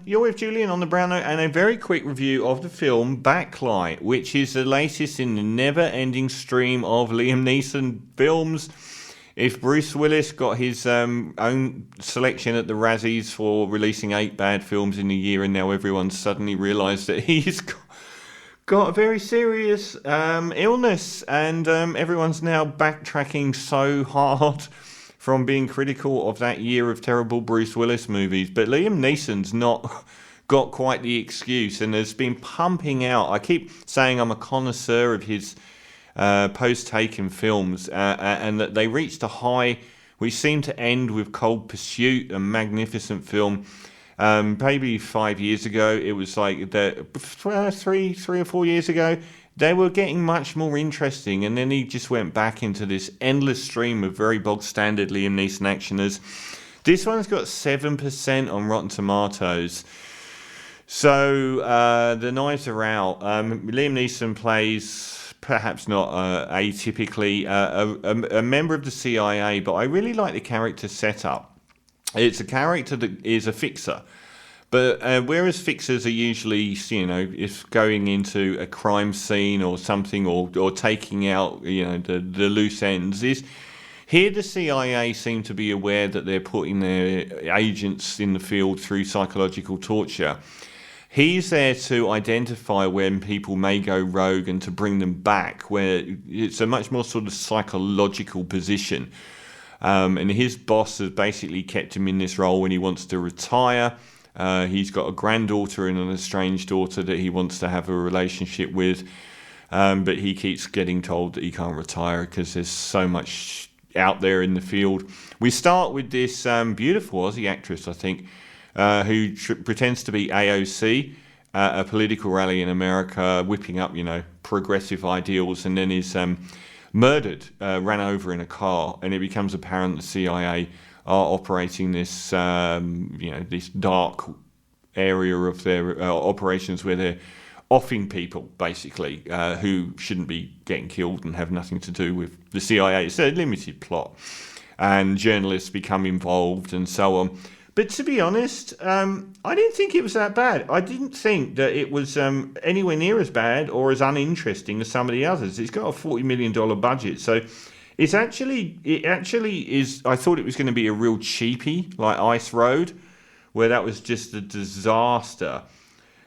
You're with Julian on the Brown Note, and a very quick review of the film Backlight, which is the latest in the never-ending stream of Liam Neeson films. If Bruce Willis got his own selection at the Razzies for releasing 8 bad films in a year, and now everyone's suddenly realised that he's got a very serious illness, and everyone's now backtracking so hard from being critical of that year of terrible Bruce Willis movies. But Liam Neeson's not got quite the excuse, and has been pumping out. I keep saying I'm a connoisseur of his post-Taken films, and that they reached a high which seemed to end with Cold Pursuit, a magnificent film. Maybe 5 years ago, it was like three or 4 years ago, they were getting much more interesting, and then he just went back into this endless stream of very bog standard Liam Neeson actioners. This one's got 7% on Rotten Tomatoes, so the knives are out. Liam Neeson plays, perhaps not atypically, a member of the CIA, but I really like the character setup. It's a character that is a fixer. But whereas fixers are usually, if going into a crime scene or something, or taking out, the loose ends, here the CIA seem to be aware that they're putting their agents in the field through psychological torture. He's there to identify when people may go rogue and to bring them back, where it's a much more sort of psychological position. And his boss has basically kept him in this role when he wants to retire. He's got a granddaughter and an estranged daughter that he wants to have a relationship with, but he keeps getting told that he can't retire because there's so much out there in the field. We start with this beautiful Aussie actress, I think, who pretends to be AOC, a political rally in America, whipping up, progressive ideals, and then is murdered, ran over in a car, and it becomes apparent the CIA are operating this, this dark area of their operations where they're offing people, basically, who shouldn't be getting killed and have nothing to do with the CIA. It's a limited plot, and journalists become involved and so on. But to be honest, I didn't think it was that bad. I didn't think that it was anywhere near as bad or as uninteresting as some of the others. It's got a $40 million budget, so it actually is. I thought it was going to be a real cheapie like Ice Road, where that was just a disaster.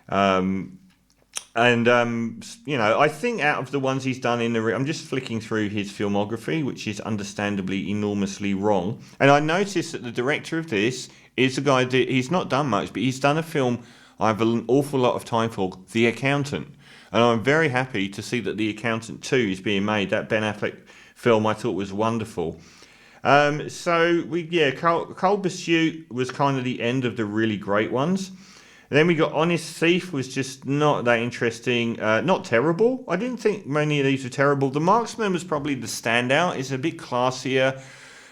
I think out of the ones he's done I'm just flicking through his filmography, which is understandably enormously wrong. And I noticed that the director of this is a guy that he's not done much, but he's done a film I have an awful lot of time for, The Accountant. And I'm very happy to see that The Accountant 2 is being made. That Ben Affleck film I thought was wonderful. Cold Pursuit was kind of the end of the really great ones. And then we got Honest Thief, was just not that interesting. Not terrible. I didn't think many of these were terrible. The Marksman was probably the standout. It's a bit classier.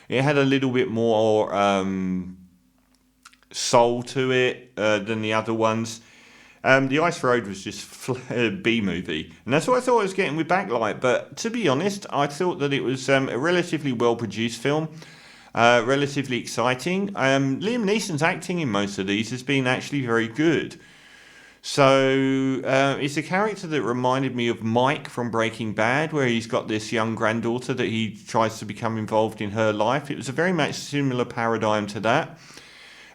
It had a little bit more soul to it than the other ones. The Ice Road was just a B-movie. And that's what I thought I was getting with Backlight. But to be honest, I thought that it was a relatively well-produced film. Relatively exciting. Liam Neeson's acting in most of these has been actually very good. So it's a character that reminded me of Mike from Breaking Bad, where he's got this young granddaughter that he tries to become involved in her life. It was a very much similar paradigm to that.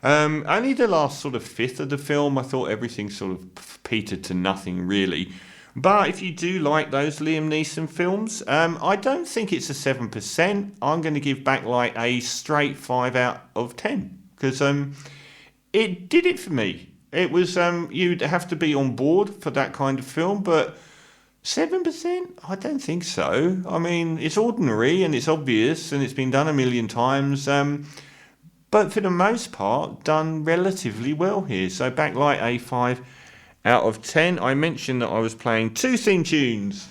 Only the last sort of fifth of the film, I thought everything sort of petered to nothing really. But if you do like those Liam Neeson films, I don't think it's a 7%. I'm going to give Backlight a straight 5 out of 10. Because it did it for me. It was, you'd have to be on board for that kind of film, but 7%? I don't think so. I mean, it's ordinary and it's obvious and it's been done a million times. But for the most part, done relatively well here. So Backlight a 5 out of 10. I mentioned that I was playing 2 theme tunes.